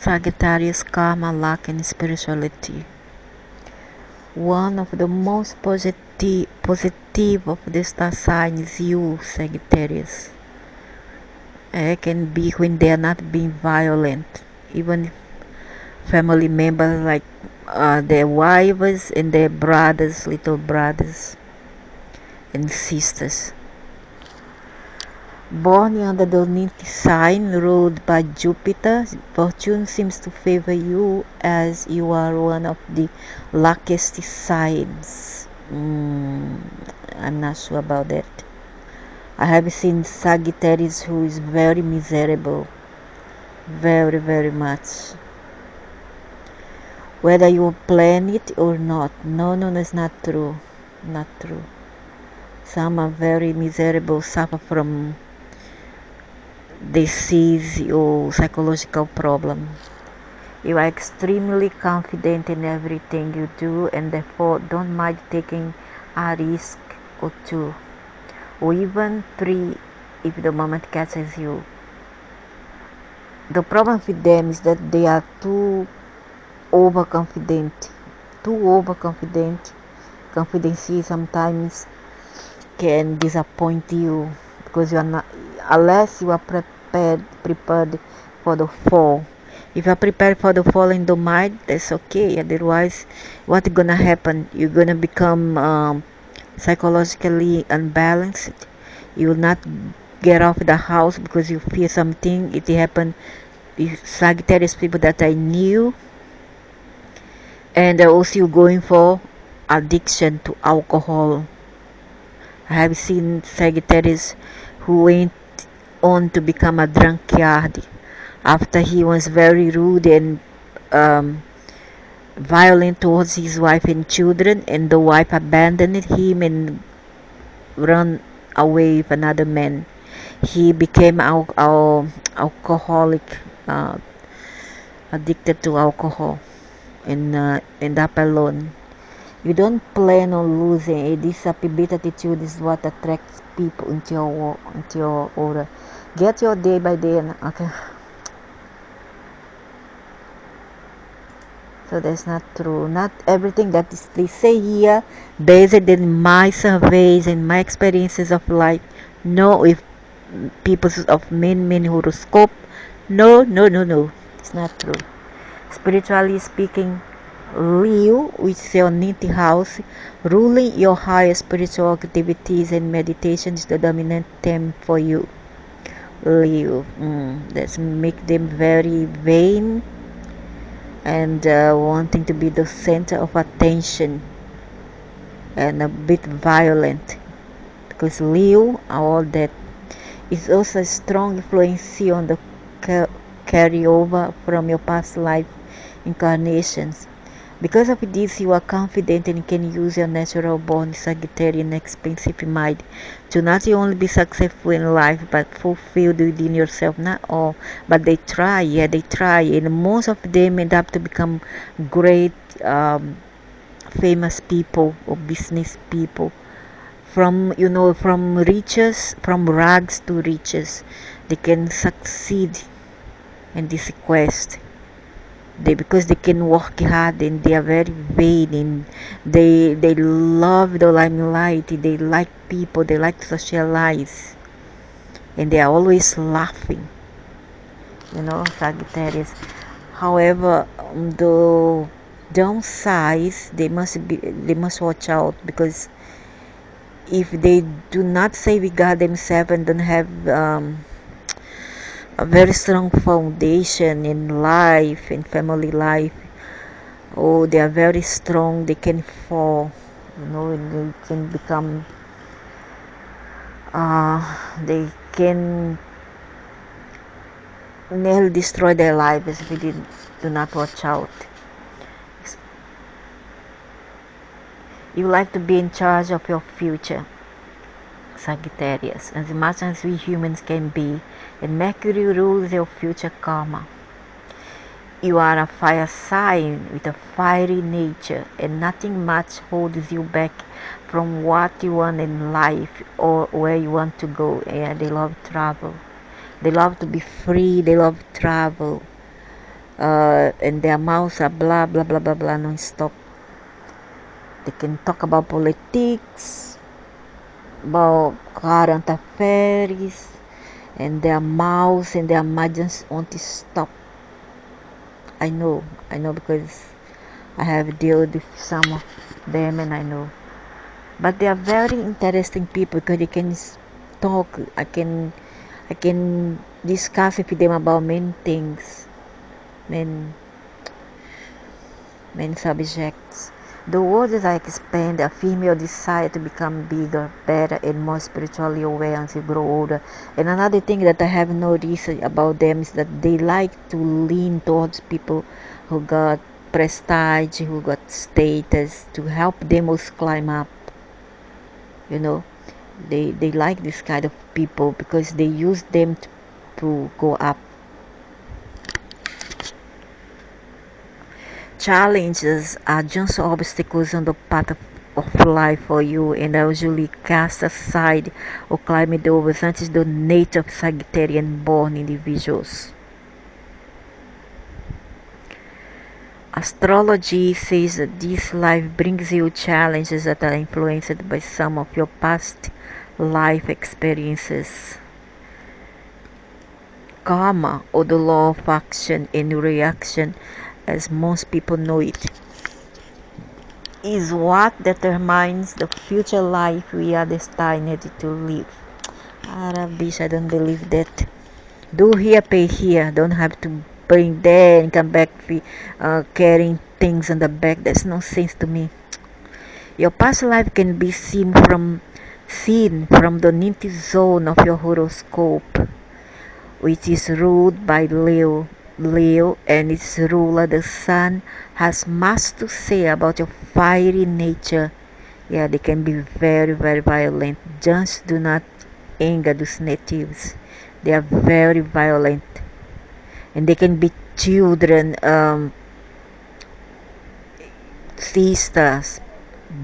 Sagittarius-Karma, Luck and Spirituality. One of the most positive of the star sign is you, Sagittarius. It can be when they are not being violent, even family members like their wives and their brothers, little brothers and sisters. Born under the Niti sign ruled by Jupiter, fortune seems to favor you as you are one of the luckiest signs. I'm not sure about that. I have seen Sagittarius who is very miserable, very, very much. Whether you plan it or not. No, it's not true. Not true. Some are very miserable, suffer from disease or psychological problem. You are extremely confident in everything you do and therefore don't mind taking a risk or two, or even three if the moment catches you. The problem with them is that they are too overconfident. Confidence sometimes can disappoint you because you are not, unless you are prepared for the fall. If you are prepared for the fall in the mind, that's okay. Otherwise, what's gonna happen? You're gonna become psychologically unbalanced. You will not get off the house because you fear something. It happened with Sagittarius people that I knew, and also going for addiction to alcohol. I have seen Sagittarius who went on to become a drunkard after he was very rude and violent towards his wife and children, and the wife abandoned him and ran away with another man. He became alcoholic, addicted to alcohol, and end up alone. You don't plan on losing. This upbeat attitude is what attracts people into your aura. Get your day by day, okay. So that's not true. Not everything that they say here, based in my surveys and my experiences of life. No, with people of many horoscope. No. It's not true. Spiritually speaking, Leo, which is your Niti house, ruling your higher spiritual activities and meditation, is the dominant theme for you. Leo, that's make them very vain and wanting to be the center of attention and a bit violent, because Leo, all that, is also a strong influence on the carryover from your past life incarnations. Because of this, you are confident and can use your natural born Sagittarian expansive mind to not only be successful in life but fulfilled within yourself. Not all, but they try, and most of them end up to become great famous people or business people. From rags to riches, they can succeed in this quest. Because they can work hard and they are very vain and they love the limelight, they like people, they like to socialize, and they are always laughing, Sagittarius. However, the downside, they must watch out, because if they do not safeguard themselves and don't have a very strong foundation in life, in family life, they are very strong, they can fall, and they can become they can nearly destroy their lives if they do not watch out. You like to be in charge of your future, Sagittarius, as much as we humans can be, and Mercury rules your future karma. You are a fire sign with a fiery nature, and nothing much holds you back from what you want in life or where you want to go. Yeah, they love travel. They love to be free. They love travel. and their mouths are blah blah blah blah blah non-stop. They can talk about politics, about current affairs, and their mouths and their margins won't stop. I know because I have dealt with some of them and I know. But they are very interesting people because they can talk. I can discuss with them about many things, many subjects. The words that I expand, a female desire to become bigger, better, and more spiritually aware as you grow older. And another thing that I have noticed about them is that they like to lean towards people who got prestige, who got status, to help them also climb up. You know, they like this kind of people because they use them to go up. Challenges are just obstacles on the path of life for you, and are usually cast aside or climbed over. That is the nature of Sagittarian born individuals. Astrology says that this life brings you challenges that are influenced by some of your past life experiences. Karma, or the law of action and reaction, as most people know it, is what determines the future life we are destined to live. Rubbish, I don't believe that. Do here, pay here. Don't have to bring there and come back carrying things on the back. That's no sense to me. Your past life can be seen from the ninth zone of your horoscope, which is ruled by Leo. And its ruler, the sun, has much to say about your fiery nature. Yeah, they can be very, very violent. Just do not anger those natives. They are very violent. And they can be children, sisters,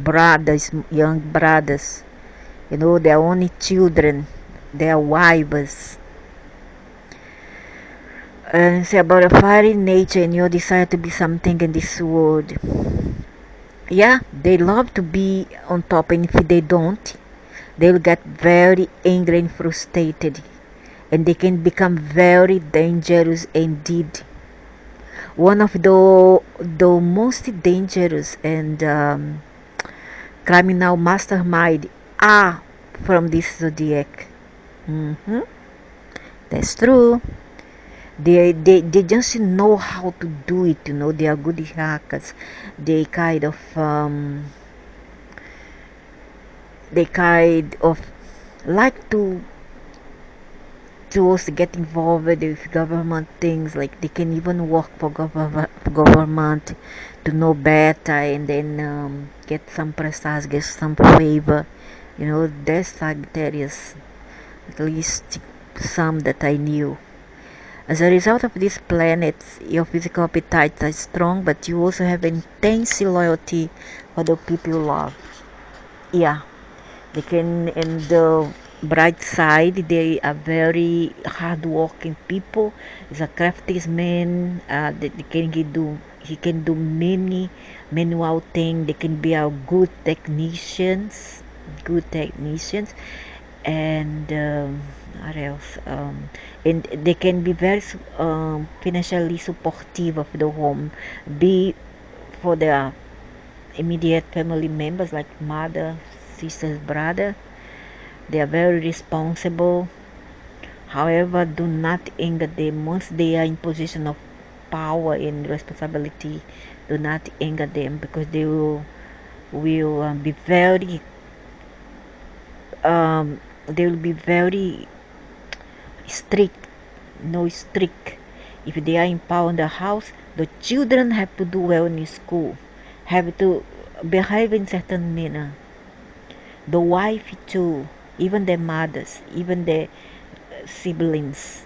brothers, young brothers. You know, they are only children. They are wives. And say about a fiery nature and your desire to be something in this world. Yeah, they love to be on top, and if they don't, they'll get very angry and frustrated, and they can become very dangerous indeed. One of the most dangerous and criminal mastermind are from this zodiac. That's true. They just know how to do it. You know, they are good hackers. They kind of like to also get involved with government things. Like they can even work for government to know better, and then get some prestige, get some favor. You know, there's Sagittarius, at least some that I knew. As a result of these planets, your physical appetites are strong, but you also have intense loyalty for the people you love. Yeah, they can, in the bright side, they are very hardworking people. He's a crafty man. He can do many manual things. They can be a good technicians, and what else? And they can be very financially supportive of the home, be for their immediate family members like mother, sisters, brother. They are very responsible. However, do not anger them. Once they are in position of power and responsibility, do not anger them, because they will be very they will be very strict. If they are in power in the house, the children have to do well in school, have to behave in certain manner. The wife too, even their mothers, even their siblings.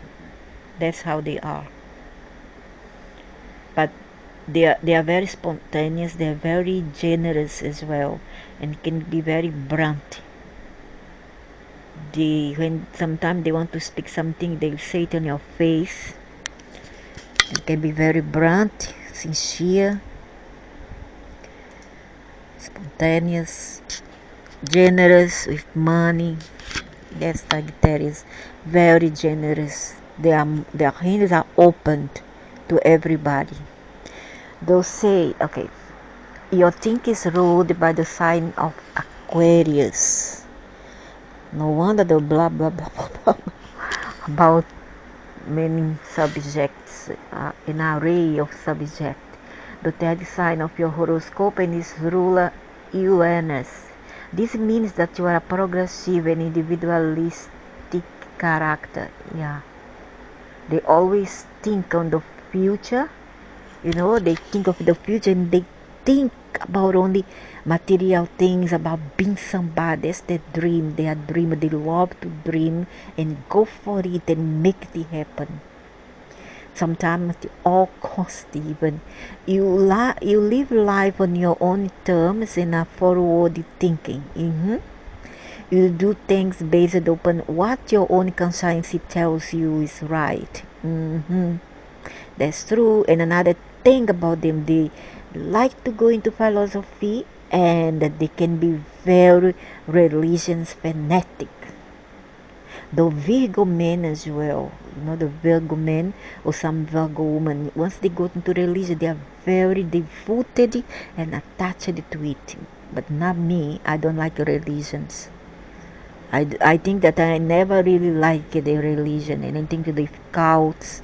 That's how they are. But they are very spontaneous. They are very generous as well, and can be very blunt. When sometimes they want to speak something, they'll say it on your face. It can be very blunt, sincere, spontaneous, generous with money. Yes, Sagittarius, very generous. Their hands are opened to everybody. They'll say, okay, your think is ruled by the sign of Aquarius. No wonder the blah blah blah blah, blah about many subjects, an array of subjects. The third sign of your horoscope and its ruler Uranus. This means that you are a progressive and individualistic character. Yeah, they always think on the future. They think of the future and they think about only material things, about being somebody. That's their dream. They are dreamers. They love to dream and go for it and make it happen. Sometimes at all cost. Even you live life on your own terms and are forward thinking. You do things based upon what your own conscience tells you is right. That's true. And another thing about them, they like to go into philosophy and they can be very religious fanatic. The Virgo men as well, the Virgo men or some Virgo women, once they go into religion, they are very devoted and attached to it. But not me. I don't like religions. I think that I never really like the religion. Anything to do with cults,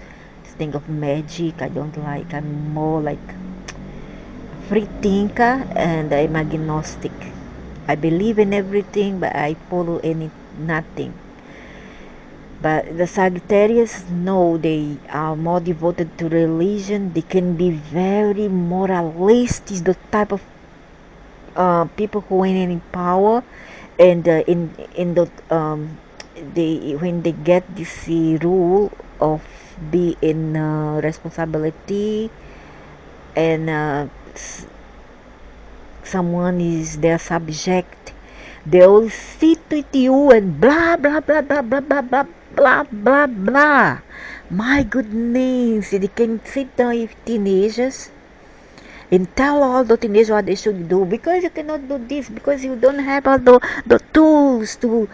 think of magic, I don't like. I'm more like free thinker and I'm agnostic. I believe in everything, but I follow nothing. But the Sagittarius, no, they are more devoted to religion. They can be very moralistic. Is the type of people who win in power, and in the they when they get this rule of being responsibility and someone is their subject, they all sit with you and blah blah blah blah blah blah blah blah blah blah. My goodness, they can sit down with teenagers and tell all the teenagers what they should do, because you cannot do this, because you don't have all the tools to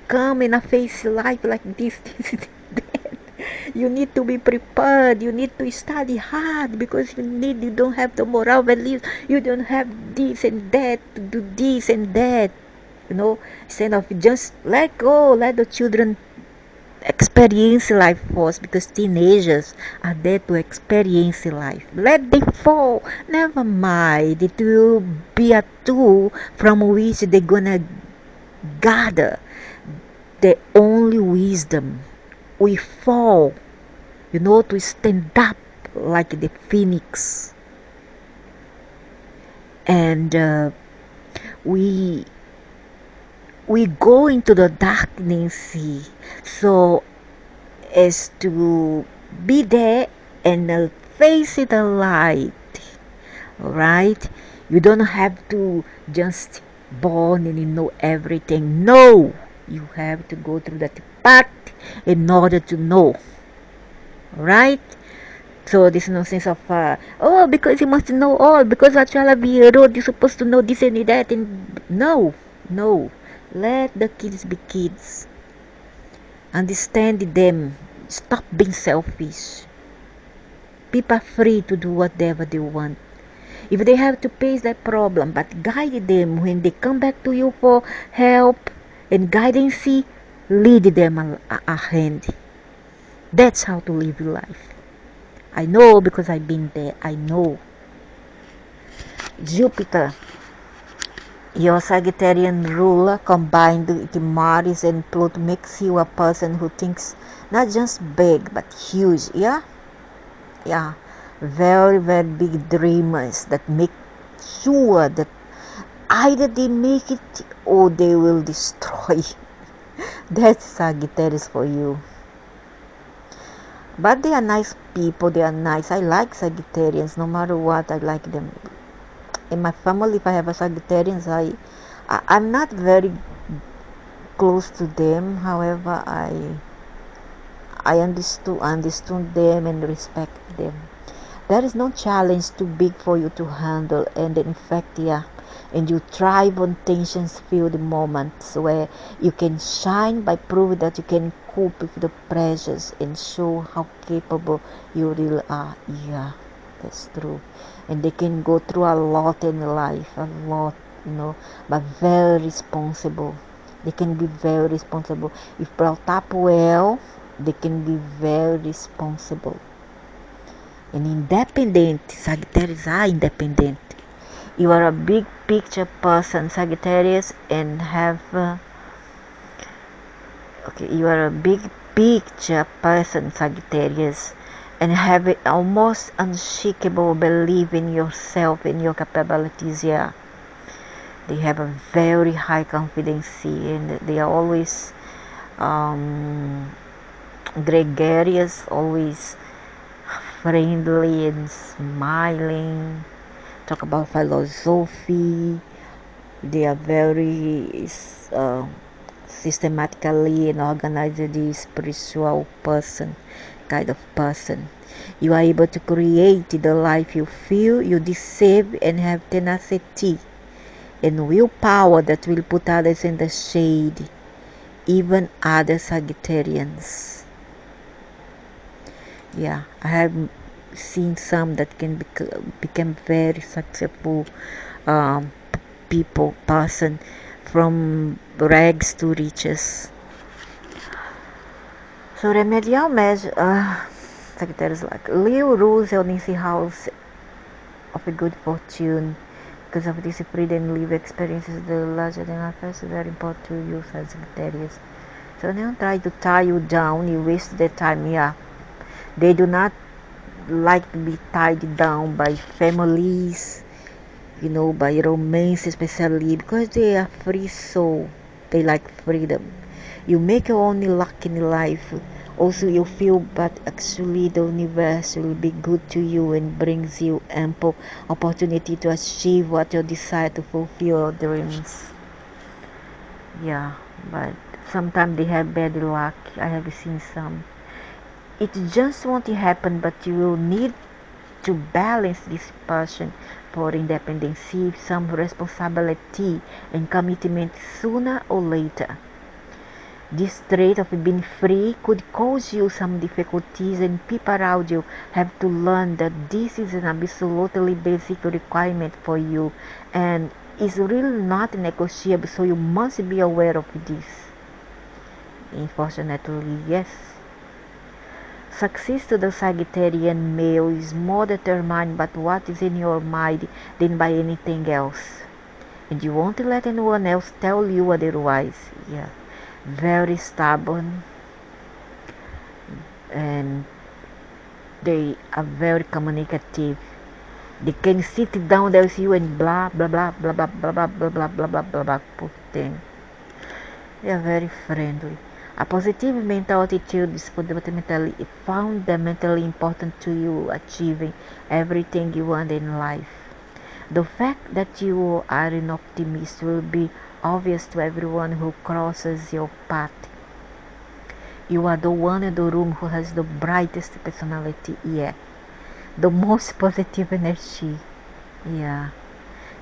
come in a face life like this, that. You need to be prepared, you need to study hard, because you don't have the moral values, you don't have this and that to do this and that, instead of just let go, let the children experience life first, because teenagers are there to experience life. Let them fall, never mind, it will be a tool from which they're gonna gather the only wisdom. We fall, to stand up like the phoenix, and we go into the darkness, so as to be there and face the light. Alright, you don't have to just born and you know everything. No, you have to go through that path in order to know. Alright, so this nonsense of because you must know all, because at shall be a road you're supposed to know this and that, and no, let the kids be kids. Understand them. Stop being selfish. People are free to do whatever they want. If they have to face that problem, but guide them when they come back to you for help and guidance, lead them a hand. That's how to live life. I know, because I've been there. I know. Jupiter, your Sagittarian ruler, combined with Mars and Pluto, makes you a person who thinks not just big but huge. Yeah, very very big dreamers that make sure that either they make it or they will destroy. That's Sagittarius for you. But they are nice people. They are nice. I like Sagittarians. No matter what, I like them. In my family, if I have a Sagittarians, I'm not very close to them. However, I understood them and respect them. There is no challenge too big for you to handle, and in fact, yeah, and you thrive on tensions-filled moments where you can shine by proving that you can cope with the pressures and show how capable you really are. Yeah, that's true. And they can go through a lot in life, a lot, but very responsible. They can be very responsible. If brought up well, they can be very responsible. And independent, Sagittarius are independent. You are a big picture person, Sagittarius, and have you are a big picture person, Sagittarius, and have an almost unshakable belief in yourself and your capabilities. Yeah, they have a very high confidence, and they are always gregarious, always friendly and smiling. Talk about philosophy. They are very systematically and organized spiritual person, kind of person. You are able to create the life you feel you deserve and have tenacity and willpower that will put others in the shade, even other Sagittarians. Yeah, I have seen some that can become very successful um, person from rags to riches. So remedial measure, Sagittarius like Leo rules your Nancy house of a good fortune. Because of this freedom live experiences the larger than life is very important to you, Sagittarius. So they don't try to tie you down, you waste their time. Yeah, they do not like to be tied down by families, by romance, especially because they are free soul. They like freedom. You make your own luck in life. Also, you feel, but actually, the universe will be good to you and brings you ample opportunity to achieve what you desire to fulfill your dreams. Yeah, but sometimes they have bad luck. I have seen some. It just won't happen, but you will need to balance this passion for independence, some responsibility and commitment sooner or later. This trait of being free could cause you some difficulties, and people around you have to learn that this is an absolutely basic requirement for you and is really not negotiable, so you must be aware of this. Unfortunately, yes. Success to the Sagittarian male is more determined by what is in your mind than by anything else. And you won't let anyone else tell you otherwise. Yeah. Very stubborn, and they are very communicative. They can sit down there with you and blah blah blah blah blah blah blah blah blah blah blah blah blah thing. They are very friendly. A positive mental attitude is fundamentally important to you achieving everything you want in life. The fact that you are an optimist will be obvious to everyone who crosses your path. You are the one in the room who has the brightest personality, yeah. The most positive energy, yeah.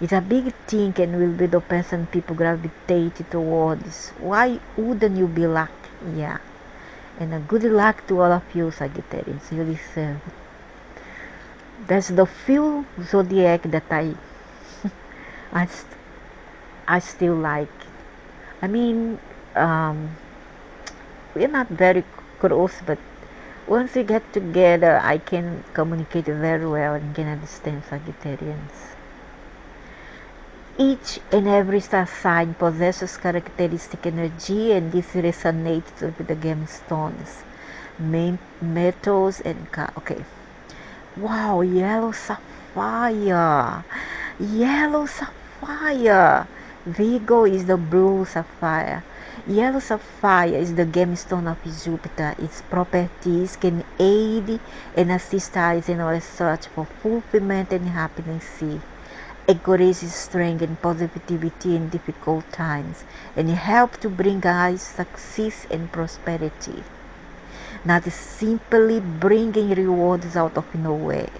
It's a big thing and will be the person people gravitate towards. Why wouldn't you be lucky? Yeah. And a good luck to all of you, Sagittarians. You deserve it. That's the few zodiac that I, I still like. I mean, we're not very close, but once we get together, I can communicate very well and can understand Sagittarians. Each and every star sign possesses characteristic energy, and this resonates with the gemstones, metals, and okay. Wow, yellow sapphire. Yellow sapphire. Virgo is the blue sapphire. Yellow sapphire is the gemstone of Jupiter. Its properties can aid and assist us in our search for fulfillment and happiness. Encourages strength and positivity in difficult times, and help to bring us success and prosperity. not simply bringing rewards out of nowhere,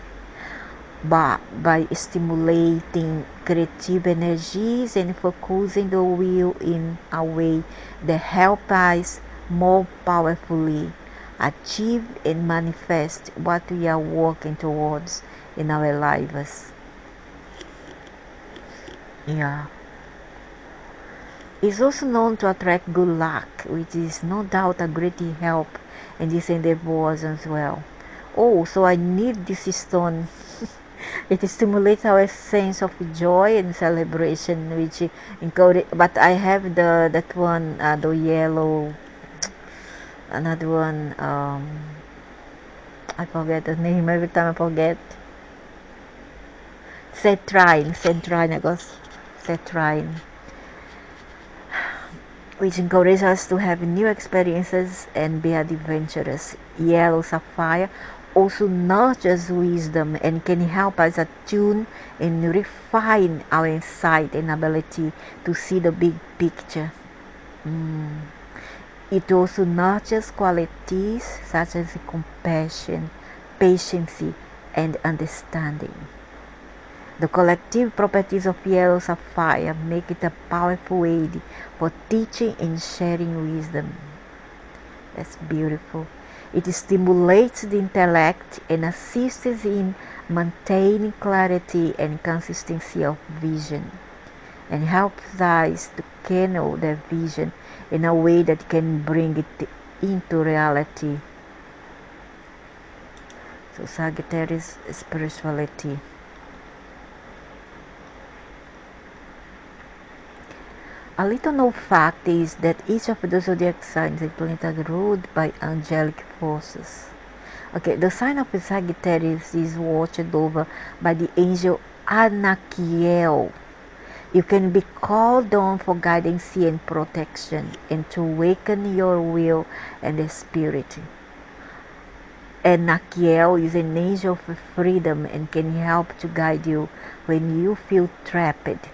but by stimulating creative energies and focusing the will in a way that helps us more powerfully achieve and manifest what we are working towards in our lives. Yeah. It's also known to attract good luck, which is no doubt a great help in this endeavors as well. Oh, so I need this stone. It stimulates our sense of joy and celebration, which encourage. But I have that one, the yellow, another one. I forget the name every time I forget. Citrine, I guess. Citrine, which encourages us to have new experiences and be adventurous. Yellow sapphire also nurtures wisdom and can help us attune and refine our insight and ability to see the big picture. It also nurtures qualities such as compassion, patience, and understanding. The collective properties of yellow sapphire make it a powerful aid for teaching and sharing wisdom. That's beautiful. It stimulates the intellect and assists in maintaining clarity and consistency of vision, and helps us to channel their vision in a way that can bring it into reality. So Sagittarius spirituality. A little known fact is that each of the zodiac signs is planet ruled by angelic forces. Okay, the sign of Sagittarius is watched over by the angel Anakiel. You can be called on for guidance and protection and to awaken your will and the spirit. Anakiel is an angel of freedom and can help to guide you when you feel trapped,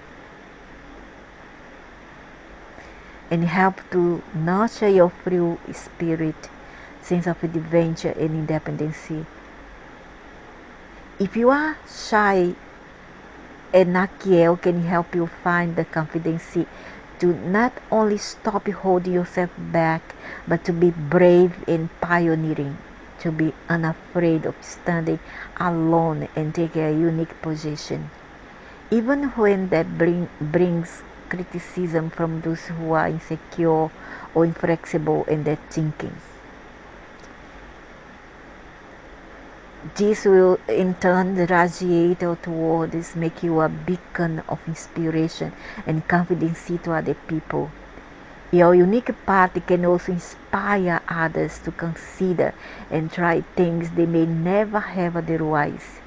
and help to nurture your free spirit, sense of adventure and independence. If you are shy, Anakiel can help you find the confidence to not only stop holding yourself back, but to be brave and pioneering, to be unafraid of standing alone and taking a unique position, even when that brings criticism from those who are insecure or inflexible in their thinking. This will in turn radiate outwards, make you a beacon of inspiration and confidence to other people. Your unique path can also inspire others to consider and try things they may never have otherwise.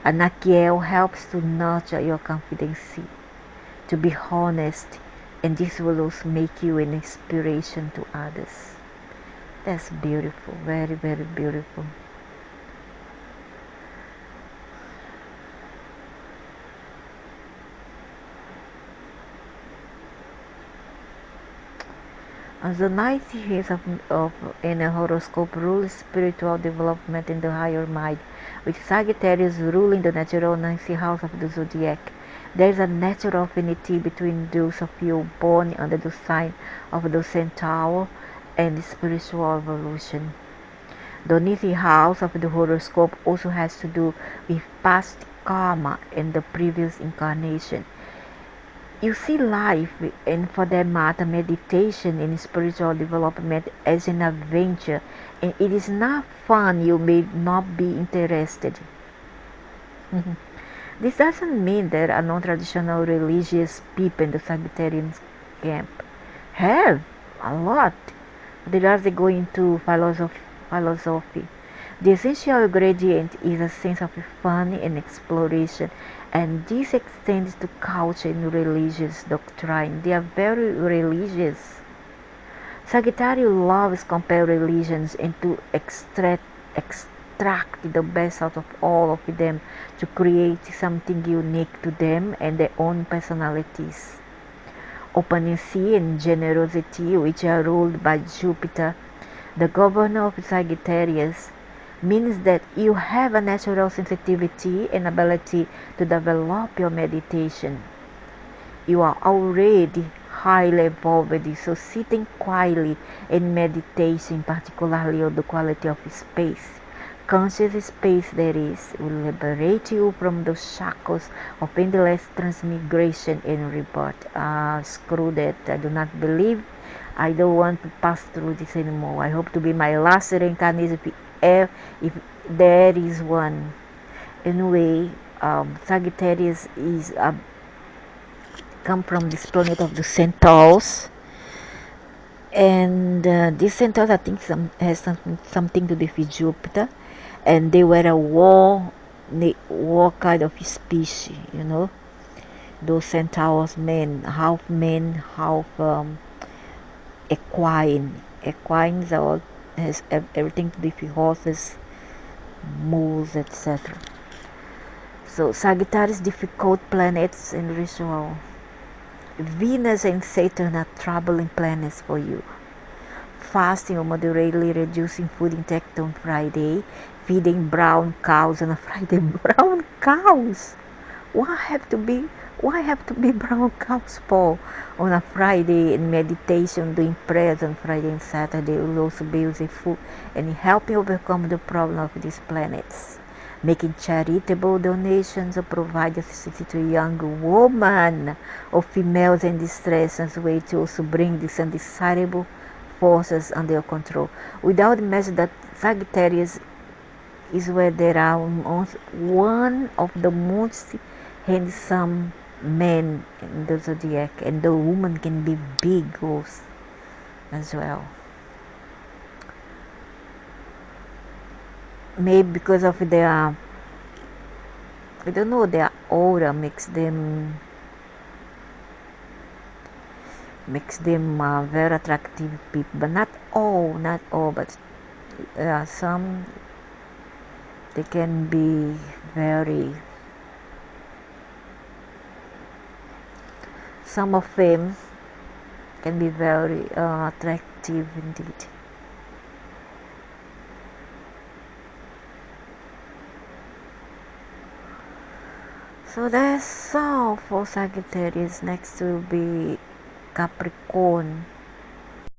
Anakiel helps to nurture your confidence, to be honest, and this will also make you an inspiration to others. That's beautiful, very, very beautiful. As the ninth house of in a horoscope rules spiritual development in the higher mind, with Sagittarius ruling the natural ninth house of the zodiac, there is a natural affinity between those of you born under the sign of the Centaur and spiritual evolution. The ninth house of the horoscope also has to do with past karma in the previous incarnation. You see life, and for that matter meditation and spiritual development, as an adventure, and it is not fun. You may not be interested. This doesn't mean that a non-traditional religious people in the Sagittarian camp have a lot. They rather go into philosophy. The essential ingredient is a sense of fun and exploration, and this extends to culture and religious doctrine. They are very religious. Sagittarius loves compare religions and to extract the best out of all of them to create something unique to them and their own personalities. Openness and generosity, which are ruled by Jupiter, The governor of Sagittarius means that you have a natural sensitivity and ability to develop your meditation. You are already highly evolved, so sitting quietly in meditation, particularly on the quality of space, conscious space that is, will liberate you from the shackles of endless transmigration and rebirth. Screw that. I do not believe. I don't want to pass through this anymore. I hope to be my last reincarnation if there is one. Anyway, Sagittarius is come from this planet of the centaurs, and these centaurs I think has something to do with Jupiter, and they were a war kind of species, those centaurs, men, half equine. Equines are has everything to do with horses, mules, etc. So Sagittarius difficult planets in ritual. Venus and Saturn are troubling planets for you. Fasting or moderately reducing food intake on Friday. Feeding brown cows on a Friday. Brown cows? Why have to be brown cows for on a Friday? And meditation, doing prayers on Friday and Saturday will also be useful and help you overcome the problem of these planets. Making charitable donations or provide assistance to young women or females in distress as a way to also bring these undesirable forces under your control. Without the message that Sagittarius is where there are one of the most handsome men in the zodiac, and the woman can be big ghosts as well. Maybe because of their, I don't know, their aura makes them very attractive people, but not all, but some, they can be some of them can be very attractive indeed. So that's all for Sagittarius. Next will be Capricorn.